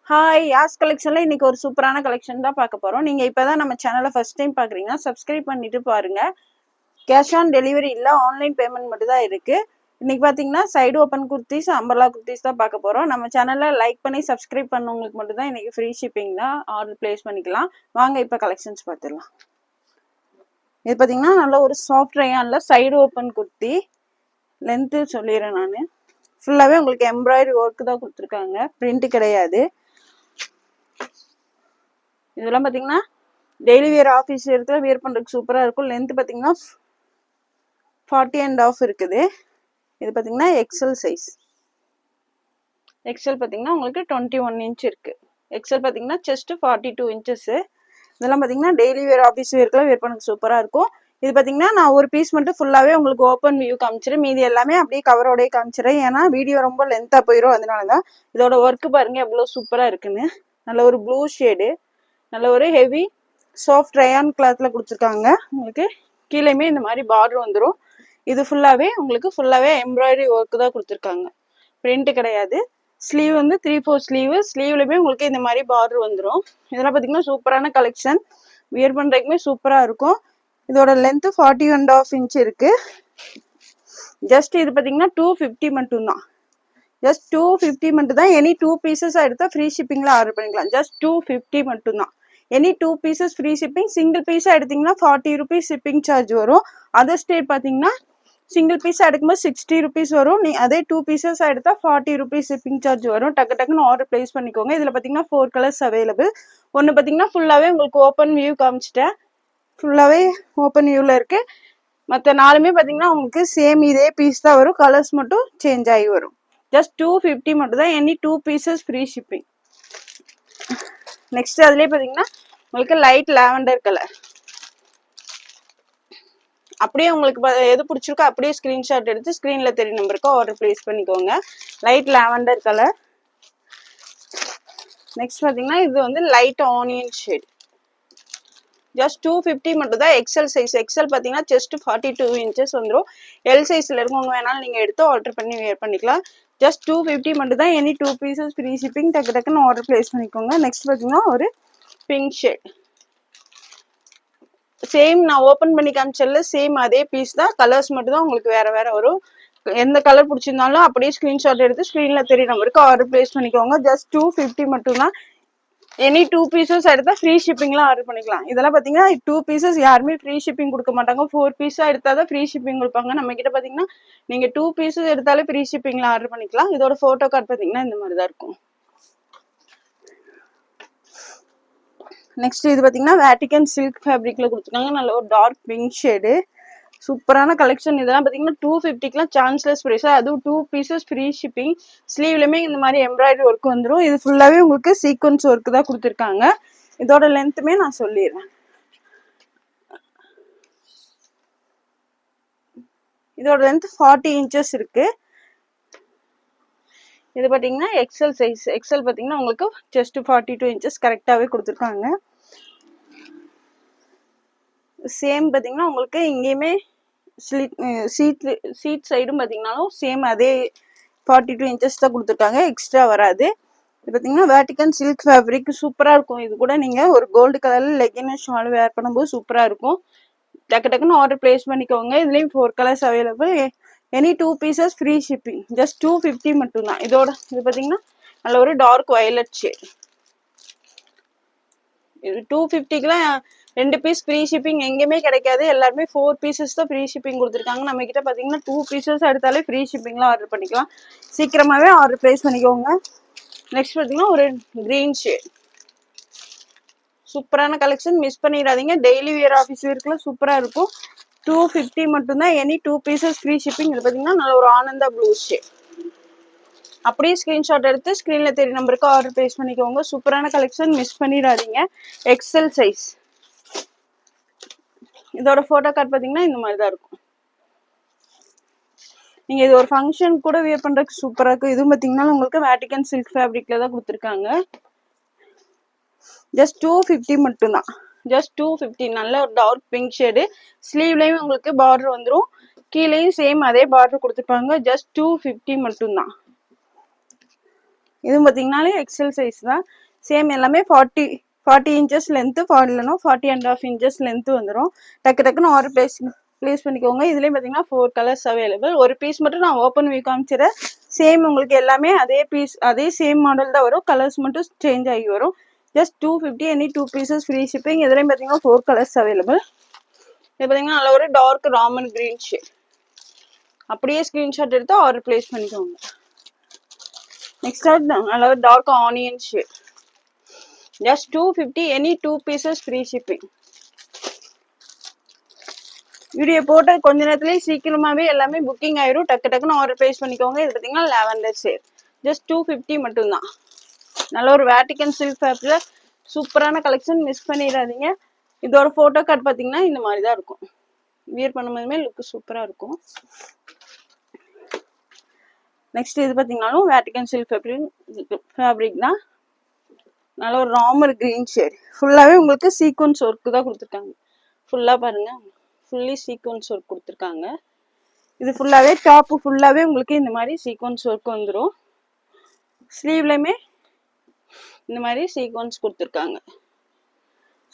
Hi யாஸ் கலெக்ஷன்ல இன்னைக்கு ஒரு சூப்பரான கலெக்ஷன் தான் பார்க்க போறோம். நீங்க இப்பதான் நம்ம சேனலை ஃபர்ஸ்ட் டைம் பாக்குறீங்கன்னா சப்ஸ்கிரைப் பண்ணிட்டு பாருங்க. கேஷ் ஆன் டெலிவரி இல்ல, ஆன்லைன் பேமெண்ட் மட்டும் தான் இருக்கு. இன்னைக்கு பாத்தீங்கன்னா side open kurtis, umbrella kurtis தான் பார்க்க போறோம். நம்ம சேனலை லைக் பண்ணி சப்ஸ்கிரைப் பண்ணவங்களுக்கு மட்டும் தான் இன்னைக்கு ஃப்ரீ ஷிப்பிங் தான், ஆர்டர் பிளேஸ் பண்ணிக்கலாம். வாங்க இப்ப கலெக்ஷன்ஸ் பார்த்துடலாம். இது பாத்தீங்கன்னா நல்ல ஒரு சாஃப்ட் ரயான்ல சைடு ஓப்பன் குர்த்தி. லென்த்து சொல்லிடுறேன் நான். ஃபுல்லாவே உங்களுக்கு எம்ப்ராய்டரி ஒர்க் தான் கொடுத்துருக்காங்க, பிரிண்ட் கிடையாது. இதெல்லாம் பாத்தீங்கன்னா டெய்லி வேர் ஆஃபீஸ் இடத்துல வேர் பண்றதுக்கு சூப்பரா இருக்கும். லென்த் பாத்தீங்கன்னா 40.5 இருக்குது. இது பாத்தீங்கன்னா எக்ஸல் சைஸ். எக்ஸல் பாத்தீங்கன்னா உங்களுக்கு 21 இன்ச் இருக்கு. எக்ஸல் பாத்தீங்கன்னா செஸ்ட் 42 இன்ச்சஸ். இதெல்லாம் பாத்தீங்கன்னா டெய்லி வேர் ஆஃபீஸ் வேர்க்கெல்லாம் வேர் பண்ண சூப்பரா இருக்கும். இது பாத்தீங்கன்னா நான் ஒரு பீஸ் மட்டும் ஃபுல்லாவே உங்களுக்கு ஓப்பன் வியூ காமிச்சிரு, மீதி எல்லாமே அப்படியே கவரோடய காமிச்சிடறேன். ஏன்னா வீடியோ ரொம்ப லென்த்தா போயிடும், அதனாலதான். இதோட ஒர்க் பாருங்க எவ்வளவு சூப்பரா இருக்குன்னு. நல்ல ஒரு ப்ளூ ஷேடு, நல்ல ஒரு ஹெவி சாஃப்ட் ரயான் கிளாத்ல கொடுத்துருக்காங்க. உங்களுக்கு கீழேயுமே இந்த மாதிரி பார்டர் வந்துடும். இது ஃபுல்லாவே உங்களுக்கு ஃபுல்லாவே எம்ப்ராய்டரி ஒர்க் தான் கொடுத்துருக்காங்க, பிரிண்ட் கிடையாது. ஸ்லீவ் வந்து 3/4 ஸ்லீவ். ஸ்லீவ்லயுமே உங்களுக்கு இந்த மாதிரி பார்டர் வந்துடும். இதெல்லாம் பார்த்தீங்கன்னா சூப்பரான கலெக்ஷன், வியர் பண்றதுக்குமே சூப்பரா இருக்கும். இதோட லென்த் 41.5 இன்ச் இருக்கு. ஜஸ்ட் இது பார்த்தீங்கன்னா 250 மட்டும்தான். ஜஸ்ட் 250 மட்டும் தான். எனி 2 பீசஸ் எடுத்தா ஃப்ரீ ஷிப்பிங்ல ஆர்டர் பண்ணிக்கலாம். ஜஸ்ட் 250 மட்டும் தான். Any 2 pieces free shipping. Single பீஸா எடுத்தீங்கன்னா 40 rupees ஷிப்பிங் சார்ஜ் வரும். அதர் ஸ்டேட் பாத்தீங்கன்னா சிங்கிள் பீஸா எடுக்கும்போது 60 rupees வரும். நீ அதே 2 பீசஸ் எடுத்தா 40 rupees ஷிப்பிங் சார்ஜ் வரும். டக்கு டக்குன்னு ஆர்டர் பிளேஸ் பண்ணிக்கோங்க. இதுல பாத்தீங்கன்னா 4 கலர்ஸ் அவைலபிள். ஒன்னு பாத்தீங்கன்னா ஃபுல்லாவே உங்களுக்கு ஓப்பன் வியூ காமிச்சிட்டேன், ஃபுல்லாவே ஓப்பன் வியூல இருக்கு. மற்ற 4மே பாத்தீங்கன்னா உங்களுக்கு சேம் இதே பீஸ் தான் வரும், கலர்ஸ் மட்டும் சேஞ்ச் ஆகி வரும். ஜஸ்ட் 250 மட்டும் தான். Any 2 pieces free shipping. Next அதுலயே பாத்தீங்கன்னா உங்களுக்கு லைட் லாவெண்டர் கலர். அப்படியே உங்களுக்கு எது பிடிச்சிருக்கோ அப்படியே ஸ்கிரீன்ஷாட் எடுத்து ஸ்கிரீன்ல தெரிய நம்பருக்கு ஆர்டர் பிளேஸ் பண்ணிக்கோங்க. Light lavender colour. நெக்ஸ்ட் பாத்தீங்கன்னா இது வந்து லைட் ஆனியன் ஷேட். ஜஸ்ட் 250 மட்டும் தான். XL size. எக்ஸல் பாத்தீங்கன்னா செஸ்ட் 42 இன்ச்சஸ் வந்துடும். எல் சைஸ்ல இருக்கவங்க வேணாலும் நீங்க எடுத்து ஆர்டர் பண்ணி வேர் பண்ணிக்கலாம். ஜஸ்ட் 250 மட்டும் தான். Any 2 pieces free shipping. டக்கு டக்குன்னு ஆர்டர் பிளேஸ் பண்ணிக்கோங்க. நெக்ஸ்ட் பாத்தீங்கன்னா ஒரு பிங்க் ஷேட். சேம் நான் ஓபன் பண்ணி காமிச்சல சேம் அதே பீஸ் தான், கலர்ஸ் மட்டும் தான் உங்களுக்கு வேற வேற வரும். எந்த கலர் பிடிச்சிருந்தாலும் அப்படியே ஸ்கிரீன்ஷாட் எடுத்து ஸ்கிரீன்ல தெரிய நம்பருக்கு ஆர்டர் பிளேஸ் பண்ணிக்கோங்க. ஜஸ்ட் 250 மட்டும் தான். எனி 2 பீசஸ் எடுத்தா ஃப்ரீ ஷிப்பிங்ல ஆர்டர் பண்ணிக்கலாம். இதெல்லாம் பாத்தீங்கன்னா 2 பீசஸ் யாருமே ஃப்ரீ ஷிப்பிங் கொடுக்க மாட்டாங்க. 4 பீஸா எடுத்தாதான் ஃப்ரீ ஷிப்பிங் கொடுப்பாங்க. நம்ம கிட்ட பாத்தீங்கன்னா நீங்க 2 பீசஸ் எடுத்தாலே ஃப்ரீ ஷிப்பிங்ல ஆர்டர் பண்ணிக்கலாம். இதோட போட்டோ கார்டு பாத்தீங்கன்னா இந்த மாதிரி தான் இருக்கும். நெக்ஸ்ட் இது பாத்தீங்கன்னா வேட்டிகன் சில்க் ஃபேப்ரிக்ல கொடுத்துருக்காங்க. நல்ல ஒரு டார்க் பிங்க் ஷேடு, சூப்பரான கலெக்ஷன். இதெல்லாம் பாத்தீங்கன்னா 250க்குலாம் சான்ஸ்லெஸ் பிரைஸ். அதுவும் 2 பீசஸ் ஃப்ரீ ஷிப்பிங். ஸ்லீவ்லயுமே இந்த மாதிரி எம்ப்ராய்டரி ஒர்க் வந்துடும். இது ஃபுல்லாவே உங்களுக்கு சீக்வன்ஸ் ஒர்க் தான் கொடுத்துருக்காங்க. இதோட லென்த்துமே நான் சொல்லிடுறேன். இதோட லென்த் 40 இன்ச்சஸ் இருக்கு. இது பாத்தீங்கன்னா எக்ஸல் சைஸ். எக்ஸல் பாத்தீங்கன்னா உங்களுக்கு ஜஸ்ட் 42 இன்ச்சஸ் கரெக்டாவே கொடுத்துருக்காங்க. சேம் பாத்தீங்கன்னா உங்களுக்கு இங்கேயுமே சீட் சைடும் பாத்தீங்கன்னாலும் சேம் அதே 42 இன்ச்சஸ் தான் கொடுத்துருக்காங்க, எக்ஸ்ட்ரா வராது. இது பாத்தீங்கன்னா வேட்டிகன் சில்க் ஃபேப்ரிக் சூப்பரா இருக்கும். இது கூட நீங்க ஒரு கோல்டு கலர்ல லெகின் ஷால் வேர் பண்ணும்போது சூப்பரா இருக்கும். டக்கு டக்குன்னு ஆர்டர் பிளேஸ் பண்ணிக்கோங்க. இதுலயும் 4 colours available. Any 2 pieces free shipping. Just 250 மட்டும் தான். இதோட இது பாத்தீங்கன்னா நல்ல ஒரு டார்க் வயலட் ஷேட். இது 250க்குலாம் 2 பீஸ் ஃப்ரீ ஷிப்பிங் எங்கேயுமே கிடைக்காது. எல்லாருமே 4 பீசஸ் தான் ஃப்ரீ ஷிப்பிங் கொடுத்துருக்காங்க. நம்ம கிட்ட பாத்தீங்கன்னா 2 பீசஸ் எடுத்தாலே ஃப்ரீ ஷிப்பிங்ல ஆர்டர் பண்ணிக்கலாம். சீக்கிரமாவே ஆர்டர் பிளேஸ் பண்ணிக்கோங்க. நெக்ஸ்ட் பாத்தீங்கன்னா ஒரு கிரீன் ஷேட். சூப்பரான கலெக்ஷன், மிஸ் பண்ணிடாதீங்க. டெய்லி வியர் ஆஃபீஸ் வேர்க்குள்ள சூப்பரா இருக்கும். 250 மட்டும் தான். Any 2 pieces free shipping. இது பாத்தீங்கன்னா நல்ல ஒரு ஆனந்தா ப்ளூ ஷேட். அப்படியே ஸ்கிரீன்ஷாட் எடுத்து ஸ்கிரீன்ல தெரிய நம்பருக்கு ஆர்டர் பிளேஸ் பண்ணிக்கோங்க. சூப்பரான கலெக்ஷன், மிஸ் பண்ணிடாதீங்க. XL size. இதோட போட்டோ கார்டு பாத்தீங்கன்னா இந்த மாதிரி தான் இருக்கும். நீங்க இது ஒரு ஃபங்க்ஷன் கூட வியர் பண்றதுக்கு சூப்பரா இருக்கும். இதுவும் பாத்தீங்கன்னா உங்களுக்கு வேட்டிகன் சில்க் ஃபேப்ரிக்ல தான் கொடுத்துருக்காங்க. ஜஸ்ட் 250 மட்டும் தான். ஜஸ்ட் 250. நல்ல ஒரு டார்க் பிங்க் ஷேடு. ஸ்லீவ்லயும் உங்களுக்கு பார்டர் வந்துடும், கீழேயும் சேம் அதே பார்டர் கொடுத்துருப்பாங்க. ஜஸ்ட் 250 மட்டும் தான். இதுவும் பார்த்தீங்கன்னாலே எக்ஸல் சைஸ் தான். சேம் எல்லாமே 40 இன்ச்சஸ் லென்த்து, 40.5 இன்ச்சஸ் லென்த்து வந்துடும். டக்குன்னு ஆர்டர் ப்ளேஸ் பண்ணிக்கோங்க. இதுலேயும் பார்த்தீங்கன்னா 4 கலர்ஸ் அவைலபிள். ஒரு பீஸ் மட்டும் நான் ஓப்பன் வியூ காமிச்சிடுறேன். சேம் உங்களுக்கு எல்லாமே அதே சேம் மாடல் தான் வரும். கலர்ஸ் மட்டும் சேஞ்ச் ஆகி வரும். Just 250, any 2 pieces free shipping. இதுலேயும் பார்த்தீங்கன்னா 4 கலர்ஸ் அவைலபிள். இது பார்த்தீங்கன்னா நல்ல ஒரு டார்க் ராமன் கிரீன் ஷேட். அப்படியே ஸ்க்ரீன்ஷாட் எடுத்து ஆர்டர் ப்ளேஸ் பண்ணிக்கோங்க. நெக்ஸ்ட் நல்ல ஒரு dark onion shade. Just 250, any 2 pieces free shipping. Video போட்டு கொஞ்ச நேரத்துலேயே சீக்கிரமாகவே எல்லாமே புக்கிங் ஆயிரும். டக்குன்னு ஆர்டர் ப்ளேஸ் பண்ணிக்கோங்க. இது பார்த்தீங்கன்னா லாவெண்டர் ஷேட். ஜஸ்ட் 250 மட்டும்தான். நல்ல ஒரு வேட்டிகன் சில்க் ஃபேப்ரிக்கில் சூப்பரான கலெக்ஷன், மிஸ் பண்ணிடாதீங்க. இதோட ஃபோட்டோ கார்டு பார்த்தீங்கன்னா இந்த மாதிரி தான் இருக்கும். வியர் பண்ணும்போதுமே லுக்கு சூப்பராக இருக்கும். நெக்ஸ்ட் இது பார்த்தீங்கன்னாலும் வேட்டிகன் சில்க் ஃபேப்ரிக் தான். நல்ல ஒரு ராமர் கிரீன் ஷேட். ஃபுல்லாகவே உங்களுக்கு சீக்வன்ஸ் ஒர்க்கு தான் கொடுத்துருக்காங்க. ஃபுல்லாக பாருங்கள், ஃபுல்லி சீக்வன்ஸ் ஒர்க் கொடுத்துருக்காங்க. இது ஃபுல்லாகவே டாப்பு ஃபுல்லாகவே உங்களுக்கு இந்த மாதிரி சீக்வன்ஸ் ஒர்க் வந்துடும். ஸ்லீவ்லையுமே இந்த மாதிரி சீக்வன்ஸ் கொடுத்துருக்காங்க.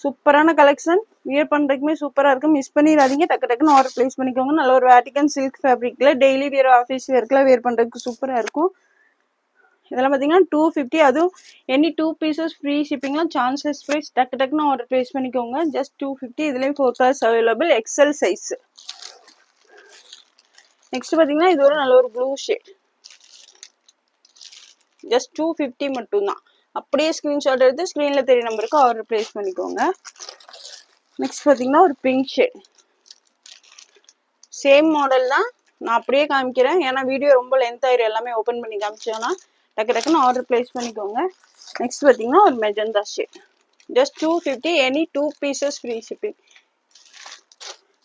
சூப்பரான கலெக்ஷன், வியர் பண்ணுறதுக்குமே சூப்பராக இருக்கும். மிஸ் பண்ணிடாதீங்க. டக்குன்னு ஆர்டர் ப்ளேஸ் பண்ணிக்கோங்க. நல்ல ஒரு வேட்டிகன் சில்க் ஃபேப்ரிக்கில் டெய்லி வியர், ஆஃபீஸ் வியர்க்கெலாம் வியர் பண்ணுறதுக்கு சூப்பராக இருக்கும். இதெல்லாம் பார்த்தீங்கன்னா 250. அதுவும் எனி 2 பீசஸ் ஃப்ரீ ஷிப்பிங்லாம் சான்ஸ்லெஸ் ப்ரைஸ். டக்குன்னு ஆர்டர் ப்ளேஸ் பண்ணிக்கோங்க. ஜஸ்ட் 250. இதுலேயும் 4 colours available, XL size. Next பார்த்தீங்கன்னா இது ஒரு நல்ல ஒரு ப்ளூ ஷேட். ஜஸ்ட் 250 மட்டும்தான். அப்படியே ஸ்க்ரீன்ஷாட் எடுத்து ஸ்க்ரீனில் தெரிய நம்பருக்கு ஆர்டர் ப்ளேஸ் பண்ணிக்கோங்க. நெக்ஸ்ட் பார்த்தீங்கன்னா ஒரு பிங்க் ஷேட். சேம் மாடல் தான், நான் அப்படியே காமிக்கிறேன். ஏன்னா வீடியோ ரொம்ப லென்த் ஆயிரும். எல்லாமே ஓப்பன் பண்ணி காமிச்சோன்னா டக்குன்னு ஆர்டர் ப்ளேஸ் பண்ணிக்கோங்க. நெக்ஸ்ட் பார்த்தீங்கன்னா ஒரு magenta shade. Just 250, any 2 pieces free shipping.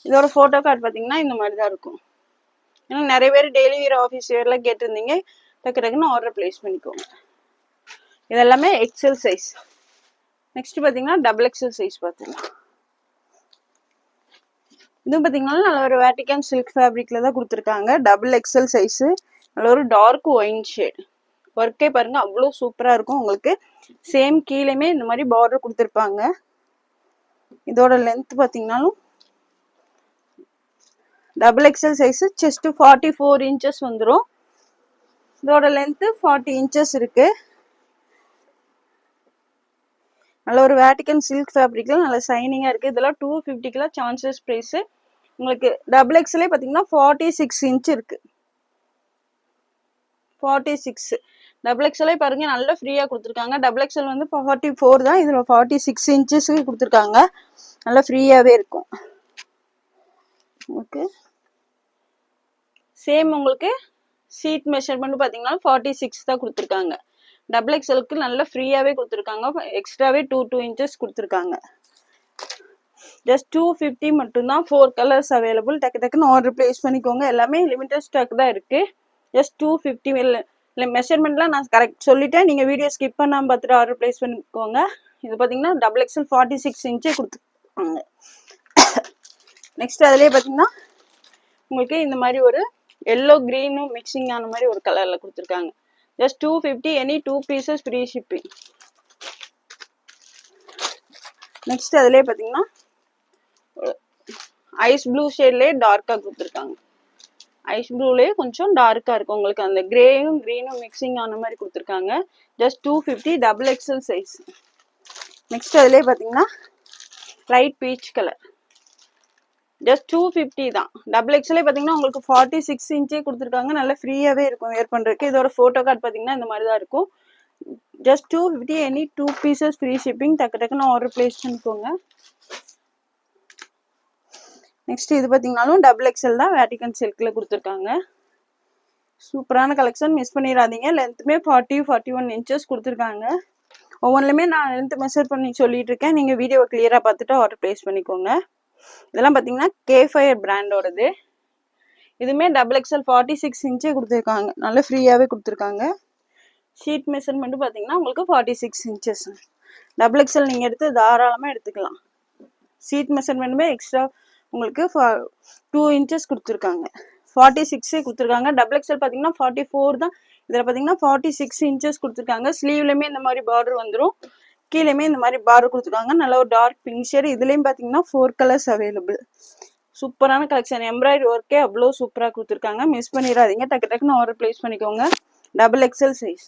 இதோட ஃபோட்டோ கார்டு பார்த்தீங்கன்னா இந்த மாதிரி தான் இருக்கும். ஏன்னா நிறைய பேர் டெய்லி வியர், ஆஃபீஸ் வியர்லாம் கேட்டிருந்தீங்க. டக்குன்னு ஆர்டர் ப்ளேஸ் பண்ணிக்கோங்க. இதெல்லாமே எக்ஸல் சைஸ். நெக்ஸ்ட் பார்த்தீங்கன்னா டபுள் எக்ஸல் சைஸ் பார்த்துக்கலாம். இதுவும் பார்த்தீங்கன்னா நல்ல ஒரு வேட்டிகன் சில்க் ஃபேப்ரிக்கில் தான் கொடுத்துருக்காங்க. Double XL size. நல்ல ஒரு டார்க் ஒயின் ஷேட். ஒர்க்கே பாருங்கள் அவ்வளோ சூப்பராக இருக்கும் உங்களுக்கு. சேம் கீழேயுமே இந்த மாதிரி பார்டர் கொடுத்துருப்பாங்க. இதோட லென்த் பார்த்தீங்கன்னாலும் double XL size. Chest 44 inches வந்துடும். இதோட லென்த்து 40 இன்ச்சஸ் இருக்குது. நல்ல ஒரு வேட்டிகன் சில்க் ஃபேப்ரிக்கில் நல்ல ஷைனிங்காக இருக்குது. இதெல்லாம் 250 சான்சஸ் ப்ரைஸு. உங்களுக்கு டபுள் எக்ஸ்எல்லே பார்த்தீங்கன்னா 46 இன்ச் இருக்குது. 46 டபுள் எக்ஸ்எல்லே பாருங்கள் நல்லா ஃப்ரீயாக கொடுத்துருக்காங்க. டபுள் எக்ஸ்எல் வந்து 44 தான். இதில் 46 இன்ச்சஸ் கொடுத்துருக்காங்க. நல்லா ஃப்ரீயாகவே இருக்கும். ஓகே, சேம் உங்களுக்கு சீட் மெஷர்மெண்ட் பார்த்தீங்கன்னா 46 தான் கொடுத்துருக்காங்க. டபுள் எக்ஸ்எலுக்கு நல்லா ஃப்ரீயாகவே கொடுத்துருக்காங்க. எக்ஸ்ட்ராவே 2 இன்ச்சஸ் கொடுத்துருக்காங்க. ஜஸ்ட் 250 மட்டும்தான். 4 கலர்ஸ் அவைலபிள். டக்குன்னு ஆர்டர் ப்ளேஸ் பண்ணிக்கோங்க. எல்லாமே லிமிட்டட் ஸ்டாக் தான் இருக்குது. ஜஸ்ட் 250. இல்லை மெஷர்மெண்ட்லாம் நான் கரெக்ட் சொல்லிட்டேன். நீங்கள் வீடியோ ஸ்கிப் பண்ணாமல் பார்த்துட்டு ஆர்டர் ப்ளேஸ் பண்ணிக்கோங்க. இது பார்த்தீங்கன்னா டபுள் எக்ஸ்எல் 46 இன்ச்சே கொடுத்துருக்காங்க. நெக்ஸ்ட் அதிலே பார்த்தீங்கன்னா உங்களுக்கு இந்த மாதிரி ஒரு எல்லோ க்ரீனும் மிக்சிங் ஆன மாதிரி ஒரு கலரில் கொடுத்துருக்காங்க. Just 250, any 2 pieces free shipping. Next அதிலே பார்த்தீங்கன்னா ஐஸ் ப்ளூ ஷேட்லேயே டார்க்காக கொடுத்துருக்காங்க. ஐஸ் ப்ளூலேயே கொஞ்சம் டார்க்காக இருக்கும் உங்களுக்கு. அந்த கிரேயும் க்ரீனும் மிக்சிங் ஆன மாதிரி கொடுத்துருக்காங்க. Just 250, double XL size. Next அதிலே பார்த்தீங்கன்னா லைட் பீச் கலர். ஜஸ்ட் 250 தான். டபுள் எக்ஸ்எல்லே பார்த்தீங்கன்னா உங்களுக்கு 46 இன்ச்சே கொடுத்துருக்காங்க. நல்லா ஃப்ரீயாகவே இருக்கும் வேர் பண்ணுறதுக்கு. இதோட ஃபோட்டோ கார்டு பார்த்தீங்கன்னா இந்த மாதிரி தான் இருக்கும். Just 250, any 2 pieces free shipping. டக்குன்னு ஆர்டர் ப்ளேஸ் பண்ணிக்கோங்க. நெக்ஸ்ட் இது பார்த்தீங்கன்னாலும் டபுள் எக்ஸ்எல் தான். வேட்டிகன் சில்கில் கொடுத்துருக்காங்க. சூப்பரான கலெக்ஷன், மிஸ் பண்ணிடாதீங்க. லென்த்துமே 41 இன்ச்சஸ் கொடுத்துருக்காங்க. ஒவ்வொன்றுலையுமே நான் லென்த் மெஷர் பண்ணி சொல்லிட்டு இருக்கேன். நீங்கள் வீடியோவை கிளியராக பார்த்துட்டு ஆர்டர் ப்ளேஸ் பண்ணிக்கோங்க. இதெல்லாம் பார்த்தீங்கன்னா K-Fire பிராண்டோடது. இதுவுமே டபுள் எக்ஸ்எல் 46 இன்ச்சே கொடுத்துருக்காங்க. நல்லா ஃப்ரீயாகவே கொடுத்துருக்காங்க. ஷீட் மெஷர்மெண்ட்டு பார்த்தீங்கன்னா உங்களுக்கு 46 இன்ச்சஸ். டபுள் எக்ஸ்எல் நீங்கள் எடுத்து தாராளமாக எடுத்துக்கலாம். ஷீட் மெஷர்மெண்ட்டுமே எக்ஸ்ட்ரா உங்களுக்கு 2 இன்ச்சஸ் கொடுத்துருக்காங்க. 46 கொடுத்துருக்காங்க. டபுள் எக்ஸ்எல் பார்த்தீங்கன்னா 44 தான். இதில் பார்த்தீங்கன்னா 46 இன்ச்சஸ் கொடுத்துருக்காங்க. ஸ்லீவ்லையுமே இந்த மாதிரி பார்டர் வந்துடும், கீழேயுமே இந்த மாதிரி பார்டர் கொடுத்துருக்காங்க. நல்ல ஒரு டார்க் பிங்க் ஷேட். இதுலேயும் பார்த்தீங்கன்னா 4 கலர்ஸ் அவைலபிள். சூப்பரான கலெக்ஷன். எம்ப்ராய்டரி ஒர்க்கே அவ்வளோ சூப்பராக கொடுத்துருக்காங்க. மிஸ் பண்ணிடாதீங்க, டக்கு டக்குன்னு ஆர்டர் ப்ளேஸ் பண்ணிக்கோங்க. XXL size.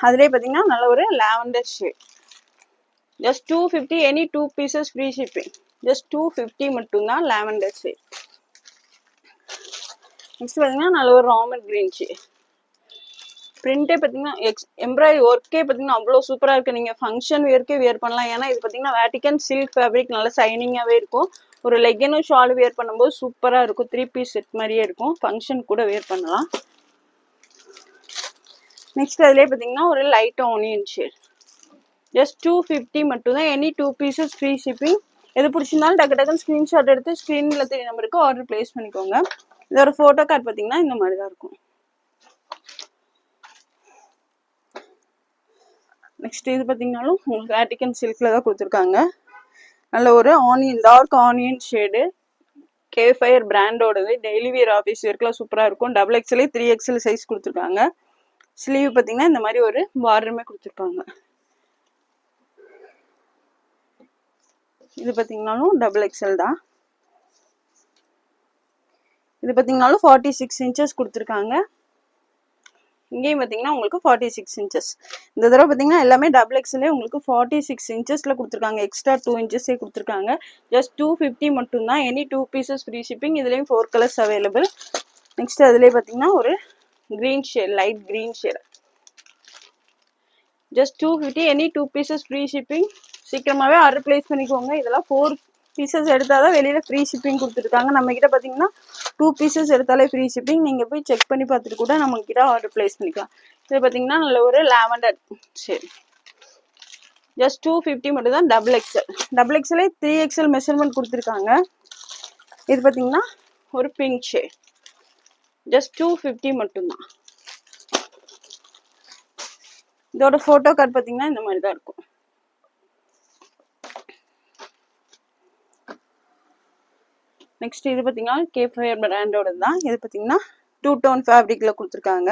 அதுலேயே பார்த்தீங்கன்னா நல்ல ஒரு lavender shade. Just 250, any 2 pieces free shipping. Just 250 மட்டும்தான் லாவெண்டர் ஷேட். நெக்ஸ்ட் பார்த்தீங்கன்னா நல்ல ஒரு ராமர் கிரீன் ஷேட். பிரிண்டே பார்த்தீங்கன்னா எம்ப்ராய்டரி ஒர்க்கே பார்த்தீங்கன்னா அவ்வளோ சூப்பராக இருக்குது. நீங்கள் ஃபங்க்ஷன் வேர்க்கே வேர் பண்ணலாம். ஏன்னா இது பார்த்தீங்கன்னா வேட்டிக்கன் சில்க் ஃபேப்ரிக், நல்லா ஷைனிங்காகவே இருக்கும். ஒரு லெக்கினும் ஷால் வேர் பண்ணும்போது சூப்பராக இருக்கும். 3 பீஸ் செட் மாதிரியே இருக்கும். ஃபங்க்ஷன் கூட வேர் பண்ணலாம். நெக்ஸ்ட் அதிலே பார்த்தீங்கன்னா ஒரு லைட் ஆனியன் ஷேட். ஜஸ்ட் 250 மட்டும்தான், எனி 2 பீசஸ் ஃப்ரீ ஷிப்பிங். எது பிடிச்சிருந்தாலும் டக்கு டக்குன்னு ஸ்க்ரீன்ஷாட் எடுத்து ஸ்க்ரீனில் தெரிய நம்பருக்கு ஆர்டர் ப்ளேஸ் பண்ணிக்கோங்க. இதோட ஃபோட்டோ கார்டு பார்த்தீங்கன்னா இந்த மாதிரி தான் இருக்கும். நெக்ஸ்ட் இது பார்த்தீங்கன்னாலும் உங்களுக்கு வேட்டிக்கன் சில்கில் தான் கொடுத்துருக்காங்க. நல்ல ஒரு ஆனியன், டார்க் ஆனியன் ஷேடு, கேஃபயர் பிராண்டோடது. டெய்லி வியர் ஆஃபீஸ் வேர்க்கெலாம் சூப்பராக இருக்கும். XXL 3XL சைஸ் கொடுத்துருக்காங்க. ஸ்லீவ் பார்த்தீங்கன்னா இந்த மாதிரி ஒரு பார்டருமே கொடுத்துருக்காங்க. இது பார்த்தீங்கன்னாலும் XXL தான். இது பார்த்தீங்கன்னாலும் 46 இன்ச்சஸ் கொடுத்துருக்காங்க. இங்கேயும் பார்த்தீங்கன்னா உங்களுக்கு 46 இன்ச்சஸ். இந்த தடவை பார்த்தீங்கன்னா எல்லாமே XXL உங்களுக்கு 46 இன்ச்சஸில் கொடுத்துருக்காங்க. எக்ஸ்ட்ரா 2 இன்ச்சஸே கொடுத்துருக்காங்க. ஜஸ்ட் 250 மட்டும்தான், எனி 2 பீசஸ் ஃப்ரீ ஷிப்பிங். இதுலேயும் 4 கலர்ஸ் அவைலபிள். நெக்ஸ்ட் அதுலேயே பார்த்தீங்கன்னா ஒரு green shade, light green shade. Just 250, any 2 pieces free shipping. சீக்கிரமாகவே ஆர்டர் ப்ளேஸ் பண்ணிக்கோங்க. இதெல்லாம் 4 பீசஸ் எடுத்தால் தான் வெளியில் ஃப்ரீ ஷிப்பிங் கொடுத்துருக்காங்க. நம்மக்கிட்ட பார்த்தீங்கன்னா 2 பீசஸ் எடுத்தாலே ஃப்ரீ ஷிப்பிங். நீங்கள் போய் செக் பண்ணி பார்த்துட்டு கூட நம்மக்கிட்ட ஆர்டர் ப்ளேஸ் பண்ணிக்கலாம். இது பார்த்தீங்கன்னா நல்ல ஒரு லாவெண்டர் ஷேட். ஜஸ்ட் 250 மட்டும் தான். XXL 3XL மெஷர்மெண்ட் கொடுத்துருக்காங்க. இது பார்த்தீங்கன்னா ஒரு பிங்க் ஷேட். ஜஸ்ட் 250 மட்டும்தான். இதோட ஃபோட்டோ கார்டு பார்த்தீங்கன்னா இந்த மாதிரி தான் இருக்கும். நெக்ஸ்ட் இது பார்த்தீங்கன்னா கேஃபயர் பிராண்டோட தான். இது பார்த்தீங்கன்னா 2 டோன் ஃபேப்ரிக்கில் கொடுத்துருக்காங்க.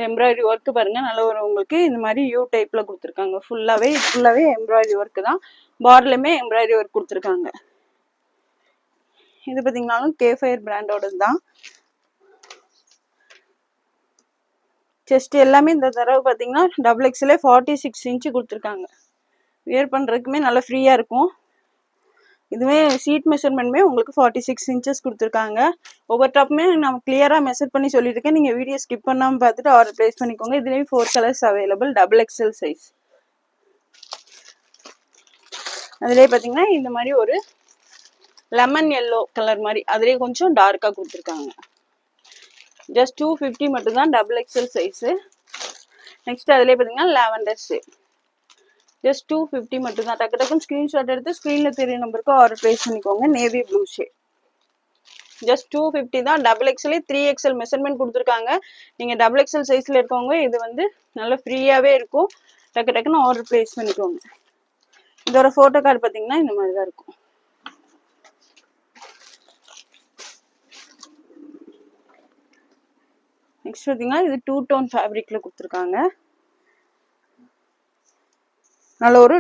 எம்ப்ராய்டரி ஒர்க்கு பாருங்கள், நல்ல ஒரு உங்களுக்கு இந்த மாதிரி யூ டைப்பில் கொடுத்துருக்காங்க. ஃபுல்லாகவே எம்ப்ராய்டரி ஒர்க்கு தான். பார்டர்லையுமே எம்ப்ராய்டரி ஒர்க் கொடுத்துருக்காங்க. இது பார்த்தீங்கன்னாலும் கேஃபயர் பிராண்டோடது தான். செஸ்ட் எல்லாமே இந்த தடவை பார்த்தீங்கன்னா XXL 46 இன்ச்சு கொடுத்துருக்காங்க. வியர் பண்ணுறதுக்குமே நல்லா ஃப்ரீயாக இருக்கும். இதுவே சீட் மெஷர்மெண்ட்டுமே உங்களுக்கு 46 இன்ச்சஸ் கொடுத்துருக்காங்க. ஒவ்வொரு டாப்புமே நான் கிளியராக மெஷர் பண்ணி சொல்லியிருக்கேன். நீங்கள் வீடியோ ஸ்கிப் பண்ணாமல் பார்த்துட்டு ஆர்டர் ப்ளேஸ் பண்ணிக்கோங்க. இதுலேயும் 4 கலர்ஸ் அவைலபிள். XXL size. அதுலேயே பார்த்தீங்கன்னா இந்த மாதிரி ஒரு லெமன் எல்லோ கலர் மாதிரி, அதுலேயே கொஞ்சம் டார்க்காக கொடுத்துருக்காங்க. ஜஸ்ட் 250 மட்டும்தான். XXL size. நெக்ஸ்ட் அதுலேயே பார்த்தீங்கன்னா லாவெண்டர் ஷேட். ஜஸ்ட் 250 மட்டும்தான். டக்கு டக்குன்னு ஸ்க்ரீன்ஷாட் எடுத்து ஸ்க்ரீனில் தெரிய நம்பருக்கு ஆர்டர் ப்ளேஸ் பண்ணிக்கோங்க. Navy blue shade. ஜஸ்ட் 250 தான். XXL 3XL மெஷர்மெண்ட் கொடுத்துருக்காங்க. நீங்கள் XXL சைஸில் இருக்கவங்க இது வந்து நல்லா ஃப்ரீயாகவே இருக்கும். டக்கு டக்குன்னு ஆர்டர் ப்ளேஸ் பண்ணிக்கோங்க. இதோட ஃபோட்டோ கார்டு பார்த்தீங்கன்னா இந்த மாதிரி தான் இருக்கும். நெக்ஸ்ட் பார்த்தீங்கன்னா இது 2 டோன் ஃபேப்ரிக்கில் கொடுத்துருக்காங்க. நல்ல ஒரு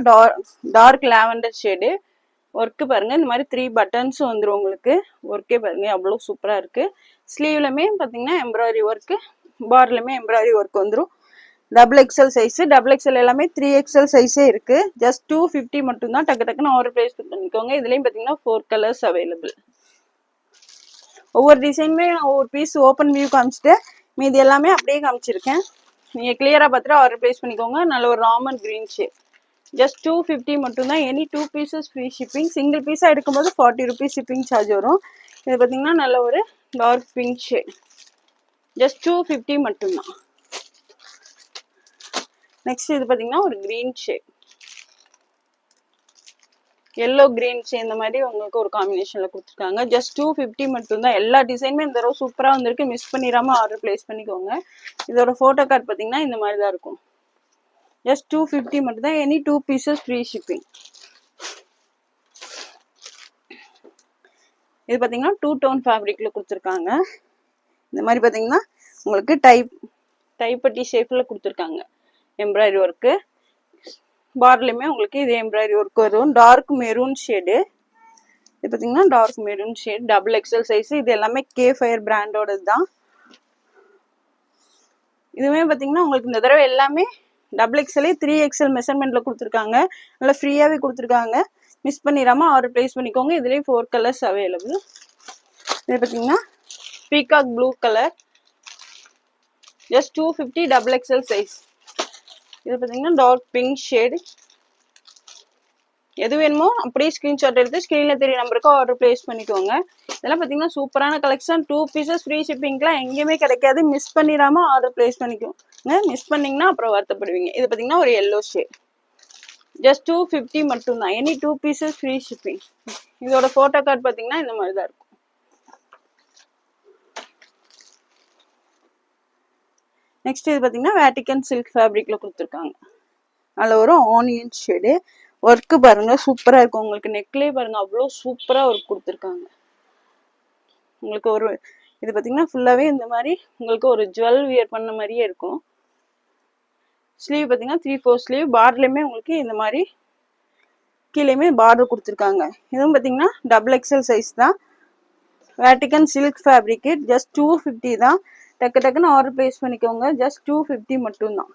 டார்க் லாவெண்டர் ஷேடு. ஒர்க்கு பாருங்க, இந்த மாதிரி 3 பட்டன்ஸும் வந்துடும் உங்களுக்கு. ஒர்க்கே பாருங்க அவ்வளோ சூப்பராக இருக்கு. ஸ்லீவ்லையுமே பார்த்தீங்கன்னா எம்ப்ராய்டரி ஒர்க்கு, பார்டர்லையுமே எம்ப்ராய்டரி ஒர்க் வந்துடும். XXL size. XXL எல்லாமே 3XL சைஸே இருக்கு. ஜஸ்ட் 250 மட்டும்தான். டக்கு டக்குன்னு ஆர்டர் ப்ளேஸ் பண்ணிக்கோங்க. இதுலேயும் பார்த்தீங்கன்னா 4 கலர்ஸ் அவைலபிள். ஒவ்வொரு டிசைனுமே ஒவ்வொரு பீஸ் ஓப்பன் வியூ காமிச்சிட்டு மீதி எல்லாமே அப்படியே காமிச்சிருக்கேன். நீங்கள் கிளியராக பார்த்துட்டு ஆர்டர் ப்ளேஸ் பண்ணிக்கோங்க. நல்ல ஒரு ராமன் கிரீன் ஷேட். ஜஸ்ட் 250 மட்டும்தான். Any 2 pieces free shipping. Single பீஸாக எடுக்கும்போது 40 rupees ஷிப்பிங் சார்ஜ் வரும். இது பார்த்தீங்கன்னா நல்ல ஒரு டார்க் பிங்க் ஷேட். ஜஸ்ட் 250 மட்டும்தான். நெக்ஸ்ட் இது பார்த்தீங்கன்னா ஒரு கிரீன் ஷேட், எல்லோ கிரீன் சேர்ந்த மாதிரி உங்களுக்கு ஒரு காம்பினேஷனில் கொடுத்துருக்காங்க. ஜஸ்ட் 250 மட்டும்தான். எல்லா டிசைனுமே இந்த தடவை சூப்பராக வந்திருக்கு. மிஸ் பண்ணிடாமல் ஆர்டர் ப்ளேஸ் பண்ணிக்கோங்க. இதோட ஃபோட்டோ கார்டு பார்த்தீங்கன்னா இந்த மாதிரி தான் இருக்கும். ஜஸ்ட் 250 மட்டும்தான். Any 2 pieces free shipping. இது பார்த்தீங்கன்னா 2 டோன் ஃபேப்ரிக்கில் கொடுத்துருக்காங்க. இந்த மாதிரி பார்த்தீங்கன்னா உங்களுக்கு டைப்பட்டி ஷேப்பில் கொடுத்துருக்காங்க. எம்ப்ராய்டரி ஒர்க்கு பார்டர்லையுமே உங்களுக்கு இது எம்ப்ராய்டரி ஒர்க் வரும். Dark maroon shade. இது பார்த்தீங்கன்னா dark maroon shade, double XL size. இது எல்லாமே கே ஃபயர் பிராண்டோடது தான். இதுவுமே பார்த்தீங்கன்னா உங்களுக்கு இந்த தடவை எல்லாமே டபுள் எக்ஸலே 3XL மெஷர்மெண்ட்ல கொடுத்துருக்காங்க. நல்லா ஃப்ரீயாகவே கொடுத்துருக்காங்க. மிஸ் பண்ணிடாமல் ஆர்டர் ப்ளேஸ் பண்ணிக்கோங்க. இதுலேயும் 4 கலர்ஸ் அவைலபிள். இது பார்த்தீங்கன்னா peacock blue colour, just 250 double XL size. இது பார்த்தீங்கன்னா டார்க் பிங்க் ஷேடு. எது வேணுமோ அப்படியே ஸ்க்ரீன்ஷாட் எடுத்து ஸ்க்ரீனில் தெரிய நம்பருக்கு ஆர்டர் ப்ளேஸ் பண்ணிக்கோங்க. இதெல்லாம் பார்த்தீங்கன்னா சூப்பரான கலெக்ஷன். 2 பீசஸ் ஃப்ரீ ஷிப்பிங்லாம் எங்கேயுமே கிடைக்காது. மிஸ் பண்ணிடாமல் ஆர்டர் ப்ளேஸ் பண்ணிக்கோங்க. மிஸ் பண்ணிங்கன்னா அப்புறம் வருத்தப்படுவீங்க. இது பார்த்தீங்கன்னா ஒரு எல்லோ ஷேட், ஜஸ்ட் 250 மட்டும்தான். Any 2 pieces free shipping. இதோட ஃபோட்டோ கார்டு பார்த்தீங்கன்னா இந்த மாதிரி தான் இருக்கும். நெக்ஸ்ட் இது பார்த்தீங்கன்னா வேட்டிகன் சில்க் ஃபேப்ரிக்கில் கொடுத்துருக்காங்க. அதில் ஒரு ஆனியன் ஷேடு. ஒர்க்கு பாருங்க சூப்பராக இருக்கும். உங்களுக்கு நெக்லேயே பாருங்க அவ்வளோ சூப்பராக ஒர்க் கொடுத்துருக்காங்க. உங்களுக்கு ஒரு இது பார்த்தீங்கன்னா ஃபுல்லாகவே இந்த மாதிரி உங்களுக்கு ஒரு ஜுவல் வியர் பண்ண மாதிரியே இருக்கும். ஸ்லீவ் பார்த்தீங்கன்னா 3/4 ஸ்லீவ். பார்டர்லையுமே உங்களுக்கு இந்த மாதிரி கீழேயுமே பார்டர் கொடுத்துருக்காங்க. இதுவும் பார்த்தீங்கன்னா டபுள் எக்ஸல் சைஸ் தான். வேட்டிகன் சில்க் ஃபேப்ரிக்கு, ஜஸ்ட் 250 தான். டக்கு டக்குன்னு ஆர்டர் ப்ளேஸ் பண்ணிக்கோங்க. ஜஸ்ட் 250 மட்டும்தான்.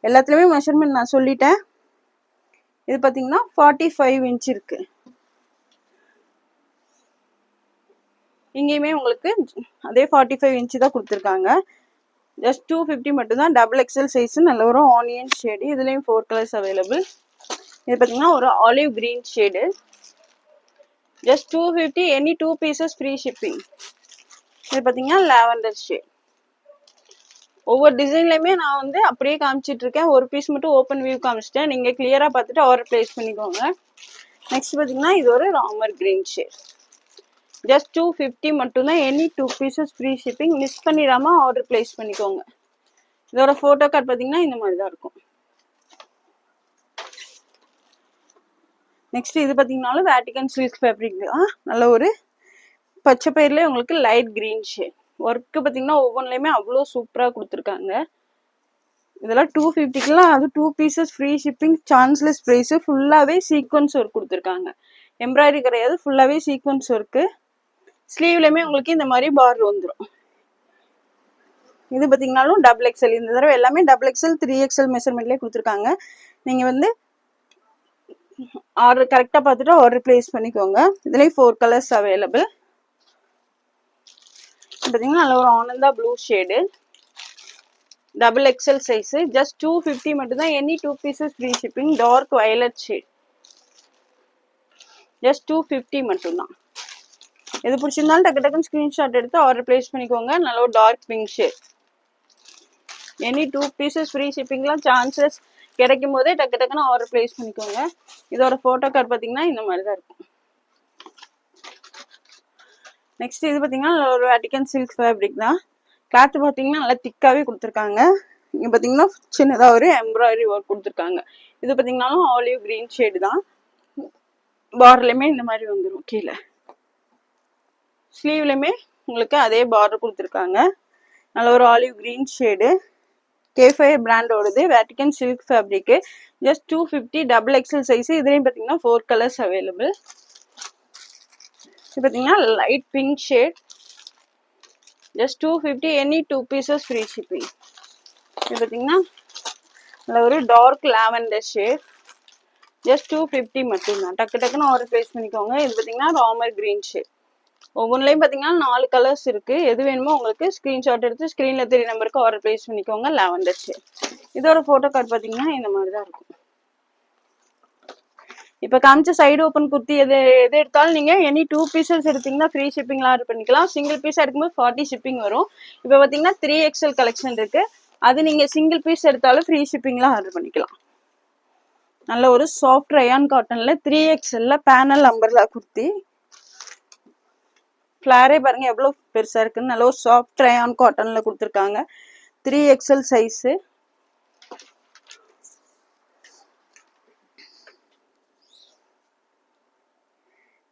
எல்லாத்துலேயுமே மெஷர்மெண்ட் நான் சொல்லிட்டேன். இது பார்த்தீங்கன்னா 45 இன்ச் இருக்கு. இங்கேயுமே உங்களுக்கு அதே 45 இன்ச்சு தான் கொடுத்துருக்காங்க. ஜஸ்ட் 250 மட்டும்தான். Double XL size. நல்ல ஒரு ஆனியன் ஷேடு. இதுலேயும் 4 கலர்ஸ் அவைலபிள். இது பார்த்தீங்கன்னா ஒரு olive green shade, just 250. Any 2 pieces free shipping. இது பார்த்தீங்கன்னா லாவெண்டர் ஷேட். ஒவ்வொரு டிசைன்லையுமே நான் வந்து அப்படியே காமிச்சிட்டு இருக்கேன். ஒரு பீஸ் மட்டும் ஓப்பன் வியூ காமிச்சிட்டேன். நீங்கள் கிளியராக பார்த்துட்டு ஆர்டர் ப்ளேஸ் பண்ணிக்கோங்க. நெக்ஸ்ட் பார்த்தீங்கன்னா இது ஒரு ராமர் கிரீன் ஷேட், ஜஸ்ட் 250 மட்டும்தான். Any 2 pieces free shipping. Miss பண்ணிடாமல் ஆர்டர் ப்ளேஸ் பண்ணிக்கோங்க. இதோட ஃபோட்டோ கார்டு பார்த்தீங்கன்னா இந்த மாதிரி தான் இருக்கும். நெக்ஸ்ட் இது பார்த்தீங்கன்னாலும் வேட்டிகன் சில்க் ஃபேப்ரிக் தான். நல்ல ஒரு பச்சை பயிர்லேயே உங்களுக்கு லைட் கிரீன் ஷேட். ஒர்க்கு பார்த்தீங்கன்னா ஒவ்வொன்றுலையுமே அவ்வளோ சூப்பராக கொடுத்துருக்காங்க. இதெல்லாம் 250க்குலாம், அது 2 pieces free shipping, chanceless price. ஃபுல்லாகவே சீக்வன்ஸ் ஒர்க் கொடுத்துருக்காங்க. எம்ப்ராய்டரி கிடையாது, ஃபுல்லாகவே சீக்வன்ஸ் ஒர்க்கு. ஸ்லீவ்லையுமே உங்களுக்கு இந்த மாதிரி பார்டர் வந்துடும். இது பார்த்தீங்கன்னாலும் டபுள் எக்ஸல். இந்த தடவை எல்லாமே டபுள் எக்ஸல் 3XL மெஷர்மெண்ட்லேயே கொடுத்துருக்காங்க. நீங்கள் வந்து ஆர்டர் கரெக்டாக பார்த்துட்டு ஆர்டர் ப்ளேஸ் பண்ணிக்கோங்க. இதுலேயும் 4 கலர்ஸ் அவைலபிள். பார்த்தீங்கன்னா நல்ல ஒரு ஆனந்தா blue shade, double XL size, just 250 மட்டும்தான். Any 2 pieces free shipping. Dark violet shade, just 250 மட்டும்தான். எது பிடிச்சிருந்தாலும் டக்கு டக்குன்னு ஸ்க்ரீன்ஷாட் எடுத்து ஆர்டர் ப்ளேஸ் பண்ணிக்கோங்க. நல்ல ஒரு dark pink shade. Any 2 pieces free ஷிப்பிங்லாம் சான்சஸ் கிடைக்கும் போதே டக்கு டக்குன்னு ஆர்டர் ப்ளேஸ் பண்ணிக்கோங்க. இதோட ஃபோட்டோ கார்டு பார்த்தீங்கன்னா இந்த மாதிரி தான் இருக்கும். நெக்ஸ்ட் இது பார்த்தீங்கன்னா ஒரு வேட்டிகன் சில்க் ஃபேப்ரிக் தான். கிளாத் பார்த்தீங்கன்னா நல்லா திக்காகவே கொடுத்துருக்காங்க. இங்கே பார்த்தீங்கன்னா சின்னதாக ஒரு எம்ப்ராய்டரி ஒர்க் கொடுத்துருக்காங்க. இது பார்த்தீங்கன்னாலும் ஆலிவ் கிரீன் ஷேடு தான். பார்டர்லையுமே இந்த மாதிரி வந்துடும். கீழே ஸ்லீவ்லையுமே உங்களுக்கு அதே பார்டர் கொடுத்துருக்காங்க. நல்ல ஒரு ஆலிவ் கிரீன் ஷேடு, கேஃபயர் பிராண்டோடது, Vatican silk fabric, just 250. Double XL size. இதுலேயும் பார்த்தீங்கன்னா 4 கலர்ஸ் அவைலபிள். இது பார்த்தீங்கன்னா light pink shade, just 250. Any 2 pieces free shipping. இது பார்த்தீங்கன்னா அதில் ஒரு டார்க் லாவெண்டர் ஷேட், ஜஸ்ட் 250 மட்டும்தான். டக்கு டக்குன்னு ஆர்டர் ப்ளேஸ் பண்ணிக்கோங்க. இது பார்த்தீங்கன்னா ராமர் கிரீன் ஷேட். ஒவ்வொன்றுலையும் பார்த்தீங்கன்னா 4 கலர்ஸ் இருக்குது. எது வேணுமோ உங்களுக்கு ஸ்க்ரீன்ஷாட் எடுத்து ஸ்க்ரீனில் தெரிய நம்பருக்கு ஆர்டர் ப்ளேஸ் பண்ணிக்கோங்க. Lavender shade. இதோட ஃபோட்டோ கார்டு பார்த்தீங்கன்னா இந்த மாதிரி தான் இருக்கும். இப்போ காமிச்ச சைடு ஓப்பன் குர்த்தி எது எடுத்தாலும் நீங்கள் எனி 2 பீசஸ் எடுத்தீங்கன்னா ஃப்ரீ ஷிப்பிங்கில் ஆர்டர் பண்ணிக்கலாம். சிங்கிள் பீஸ் எடுக்கும்போது 40 ஷிப்பிங் வரும். இப்போ பார்த்தீங்கன்னா 3XL கலெக்ஷன் இருக்குது. அது நீங்கள் சிங்கிள் பீஸ் எடுத்தாலும் ஃப்ரீ ஷிப்பிங்கில் ஆர்டர் பண்ணிக்கலாம். நல்ல ஒரு சாஃப்ட் ரயான் காட்டனில் 3XL பேனல் அம்பர்லா குர்த்தி. ஃப்ளாரே பாருங்கள் எவ்வளோ பெருசாக இருக்குன்னு. நல்ல ஒரு சாஃப்ட் ரயான் காட்டனில் கொடுத்துருக்காங்க. 3XL size.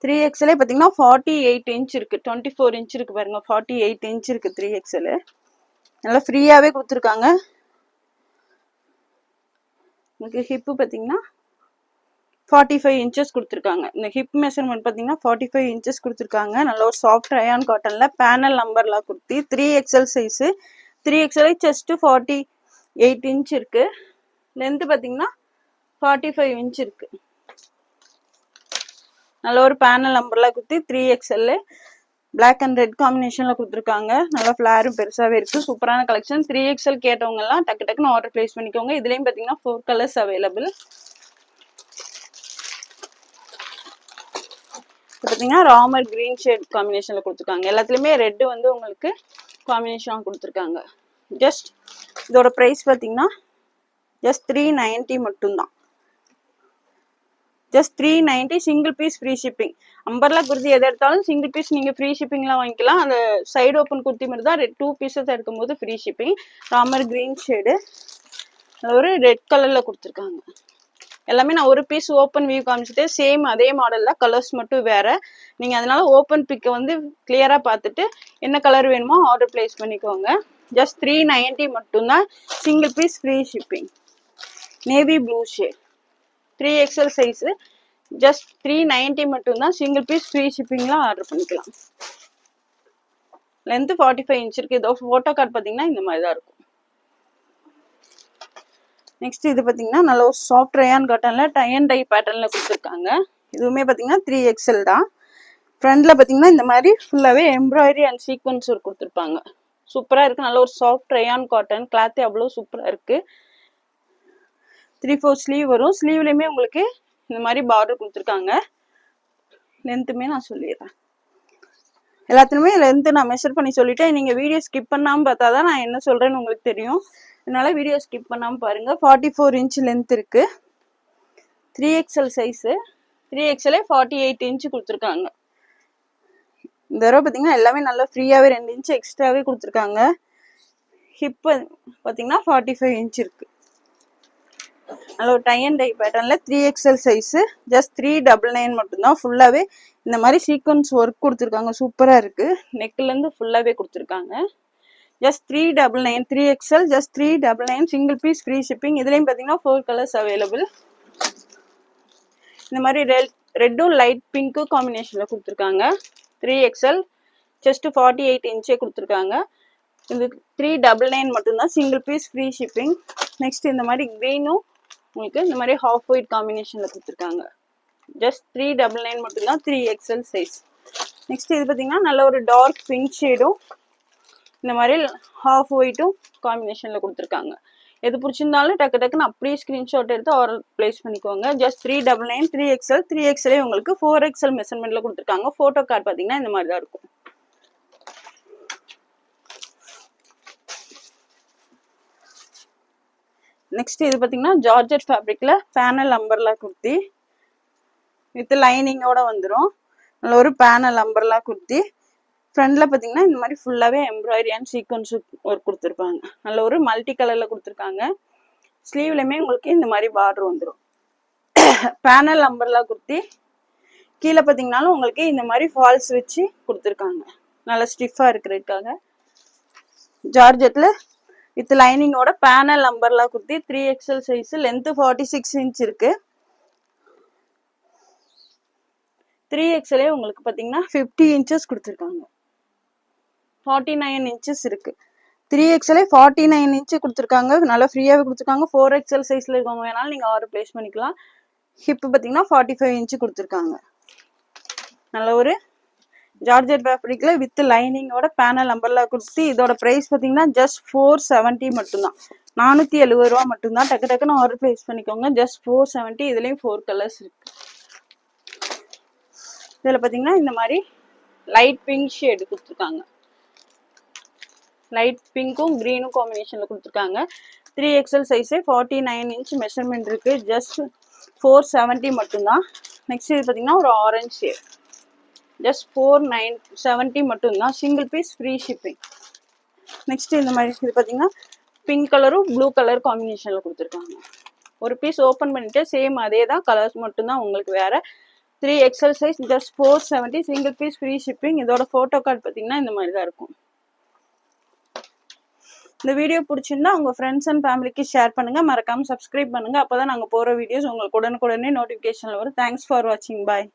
3XL பார்த்தீங்கன்னா 48 இன்ச் இருக்கு, 24 இன்ச் இருக்கு பாருங்க, 48 இன்ச் இருக்கு 3XL. நல்லா ஃப்ரீயாவே கொடுத்துருக்காங்க. உங்களுக்கு ஹிப்பு பார்த்தீங்கன்னா 45 இன்ச்சஸ் கொடுத்துருக்காங்க. இந்த ஹிப் மெஷர்மெண்ட் பார்த்தீங்கன்னா 45 இன்ச்சஸ் கொடுத்துருக்காங்க. நல்ல ஒரு சாஃப்ட் ரயான் காட்டன்ல பேனல் நம்பர்லாம் கொடுத்து 3XL size. 3XL chest 48 inch இருக்கு. லென்த் பார்த்தீங்கன்னா 45 இன்ச் இருக்கு. நல்ல ஒரு பேனல் நம்பர்லாம் கொடுத்து 3XL பிளாக் அண்ட் ரெட் காம்பினேஷன்ல கொடுத்துருக்காங்க. நல்லா ஃபிளாரும் பெருசாவே இருக்கு. சூப்பரான கலெக்ஷன். 3XL கேட்டவங்க எல்லாம் டக்கு டக்குன்னு ஆர்டர் பிளேஸ் பண்ணிக்கோங்க. இதுலயும் பாத்தீங்கன்னா 4 கலர்ஸ் அவைலபிள். பாத்தீங்கன்னா ராமர் கிரீன் ஷேட் காம்பினேஷன்ல கொடுத்துருக்காங்க. எல்லாத்துலயுமே ரெட் வந்து உங்களுக்கு காம்பினேஷன் கொடுத்துருக்காங்க. ஜஸ்ட் இதோட பிரைஸ் பாத்தீங்கன்னா ஜஸ்ட் 390 மட்டும்தான். Just 390 single piece free shipping. Umbrella kurti எது எடுத்தாலும் சிங்கிள் பீஸ் நீங்க ஃப்ரீ ஷிப்பிங்லாம் வாங்கிக்கலாம். அந்த சைடு ஓப்பன் குர்த்தி மட்டும் தான் 2 பீசஸ் எடுக்கும்போது free shipping. Ramar green shade ஒரு ரெட் கலர்ல கொடுத்துருக்காங்க. எல்லாமே நான் ஒரு பீஸ் ஓப்பன் வியூ காமிச்சிட்டு சேம் அதே மாடல்ல கலர்ஸ் மட்டும் வேற. நீங்க அதனால ஓப்பன் பிக்கை வந்து கிளியரா பார்த்துட்டு என்ன கலர் வேணுமோ ஆர்டர் பிளேஸ் பண்ணிக்கோங்க. ஜஸ்ட் 390 மட்டும்தான் single piece free shipping. Navy blue shade 3XL size just 390 மட்டும்தான் சிங்கிள் பீஸ் ஃப்ரீ ஷிப்பிங்ல ஆர்டர் பண்ணிக்கலாம். லென்த் 45 இன்ச் இருக்கு. இதோ போட்டோ கார்டு பாத்தீங்கன்னா இந்த மாதிரி தான் இருக்கும். நெக்ஸ்ட் இது பாத்தீங்கன்னா நல்ல ஒரு சாஃப்ட் ரயான் காட்டன்ல டை அண்ட் டை பேட்டர்ன்ல கொடுத்துருக்காங்க. இதுவுமே பாத்தீங்கன்னா 3XL தான். ஃப்ரண்ட்ல பாத்தீங்கன்னா இந்த மாதிரி ஃபுல்லாவே எம்ப்ராய்டரி அண்ட் சீக்வன்ஸ் ஒர்க் கொடுத்துருப்பாங்க. சூப்பரா இருக்கு. நல்ல ஒரு சாஃப்ட் ரயான் காட்டன் கிளாத் அவ்வளவு சூப்பரா இருக்கு. 3/4 ஸ்லீவ் வரும். ஸ்லீவ்லயுமே உங்களுக்கு இந்த மாதிரி பார்டர் கொடுத்துருக்காங்க. லென்த்துமே நான் சொல்லிடுறேன். எல்லாத்துலயுமே லென்த் நான் மெஷர் பண்ணி சொல்லிட்டேன். நீங்க வீடியோ ஸ்கிப் பண்ணாம பார்த்தாதான் நான் என்ன சொல்றேன்னு உங்களுக்கு தெரியும். அதனால வீடியோ ஸ்கிப் பண்ணாம பாருங்க. 44 இன்ச் லென்த் இருக்கு. 3XL size. 3XL 48 இன்ச் கொடுத்துருக்காங்க. இந்த தடவை பார்த்தீங்கன்னா எல்லாமே நல்லா ஃப்ரீயாவே 2 இன்ச் எக்ஸ்ட்ராவே கொடுத்துருக்காங்க. ஹிப் பார்த்தீங்கன்னா 45 இன்ச் இருக்கு. நல்ல ஒரு டை அண்ட் டை பேட்டர்ன்ல 3XL சைஸ் ஜஸ்ட் 399 மட்டும்தான். ஃபுல்லாவே இந்த மாதிரி சீக்வன்ஸ் ஒர்க் கொடுத்துருக்காங்க. சூப்பரா இருக்கு. நெக்ல இருந்து ஃபுல்லாவே கொடுத்துருக்காங்க. Just 399 3XL just 399 single piece free shipping. இதுலயும் பாத்தீங்கன்னா 4 கலர்ஸ் அவைலபிள். இந்த மாதிரி ரெட்டும் லைட் பிங்க்கும் காம்பினேஷன்ல கொடுத்துருக்காங்க. 3XL ஜஸ்ட் 48 இன்ச்சே கொடுத்துருக்காங்க. இது 399 மட்டும்தான் single piece free shipping. Next இந்த மாதிரி கிரீனும் உங்களுக்கு இந்த மாதிரி ஹாஃப் ஒயிட் காம்பினேஷன்ல கொடுத்துருக்காங்க. ஜஸ்ட் 399 மட்டும்தான் 3XL சைஸ். நெக்ஸ்ட் இது பார்த்தீங்கன்னா நல்ல ஒரு டார்க் பிங்க் ஷேடும் இந்த மாதிரி ஹாஃப் ஒயிட்டும் காம்பினேஷன்ல கொடுத்துருக்காங்க. எது பிடிச்சிருந்தாலும் டக்கு டக்குன்னு அப்படியே ஸ்கிரீன்ஷாட் எடுத்து ஆர்டர் பிளேஸ் பண்ணிக்கோங்க. ஜஸ்ட் 399 3XL 3XL உங்களுக்கு 4XL மெஷர்மெண்ட்ல கொடுத்துருக்காங்க. போட்டோ கார்டு பார்த்தீங்கன்னா இந்த மாதிரி தான் இருக்கும். நெக்ஸ்ட் இது பார்த்தீங்கன்னா ஜார்ஜெட் ஃபேப்ரிக்ல பேனல் அம்பர்லா குர்த்தி வித் லைனிங்கோட வந்துடும். நல்ல ஒரு பேனல் அம்பர்லா குர்த்தி. ஃப்ரண்ட்ல பார்த்தீங்கன்னா இந்த மாதிரி ஃபுல்லாகவே எம்ப்ராய்டரி அண்ட் சீக்வன்ஸ் ஒர்க் கொடுத்துருப்பாங்க. நல்ல ஒரு மல்டி கலர்ல கொடுத்துருக்காங்க. ஸ்லீவ்லையுமே உங்களுக்கு இந்த மாதிரி பார்டர் வந்துடும். Panel umbrella kurti. கீழே பார்த்தீங்கன்னாலும் உங்களுக்கு இந்த மாதிரி ஃபால்ஸ் வச்சு கொடுத்துருக்காங்க. நல்லா ஸ்டிஃபா இருக்கிறதுக்காக. ஜார்ஜெட்ல வித் லைனிங்கோட panel umbrella kurti 3XL size. Length 46 inch இருக்கு. 3XL உங்களுக்கு பாத்தீங்கன்னா 50 இன்ச்சஸ் கொடுத்துருக்காங்க. 49 இன்ச்சஸ் இருக்கு. 3XL 49 இன்ச் கொடுத்துருக்காங்க. நல்லா ஃப்ரீயாவே கொடுத்துருக்காங்க. 4XL சைஸ்ல இருக்கவங்க வேணாலும் நீங்க ஆர்டர் பிளேஸ் பண்ணிக்கலாம். ஹிப் பாத்தீங்கன்னா 45 இன்ச் கொடுத்துருக்காங்க. நல்ல ஒரு ஜார்ஜெட் ஃபேப்ரிக்ல வித் லைனிங்கோட பேனல் அம்பர்லா குர்த்தி. இதோட பிரைஸ் பாத்தீங்கன்னா ஜஸ்ட் 470 மட்டும்தான். 470 ரூபா மட்டும்தான். டக்கு டக்குன்னு ஆர்டர் பிளேஸ் பண்ணிக்கோங்க. ஜஸ்ட் 470. இதுலயும் 4 கலர்ஸ் இருக்கு. இதுல பாத்தீங்கன்னா இந்த மாதிரி லைட் பிங்க் ஷேடு கொடுத்துருக்காங்க. லைட் பிங்க்கும் கிரீனும் காம்பினேஷன்ல கொடுத்துருக்காங்க. 3XL சைஸே 49 இன்ச் மெஷர்மெண்ட் இருக்கு. ஜஸ்ட் 470 மட்டும்தான். நெக்ஸ்ட் இது பாத்தீங்கன்னா ஒரு ஆரஞ்சு ஷேட். ஜஸ்ட் 470 மட்டும்தான். Single piece free shipping. Next இந்த மாதிரி இது பாத்தீங்கன்னா பிங்க் கலரும் ப்ளூ கலர் காம்பினேஷன்ல கொடுத்துருக்காங்க. ஒரு பீஸ் ஓப்பன் பண்ணிட்டு சேம் அதே தான் கலர்ஸ் மட்டும்தான் உங்களுக்கு வேற. 3 XL size just 470 single piece free shipping. இதோட ஃபோட்டோ கார்டு பார்த்தீங்கன்னா இந்த மாதிரி தான் இருக்கும். இந்த வீடியோ பிடிச்சிருந்தா உங்கள் ஃப்ரெண்ட்ஸ் அண்ட் ஃபேமிலிக்கு ஷேர் பண்ணுங்கள். மறக்காமல் சப்ஸ்கிரைப் பண்ணுங்கள். அப்போ தான் நாங்கள் போகிற வீடியோஸ் உங்களுக்கு உடனுக்குடனே நோட்டிஃபிகேஷனில் வரும். தேங்க்ஸ் ஃபார் வாட்சிங். பாய்.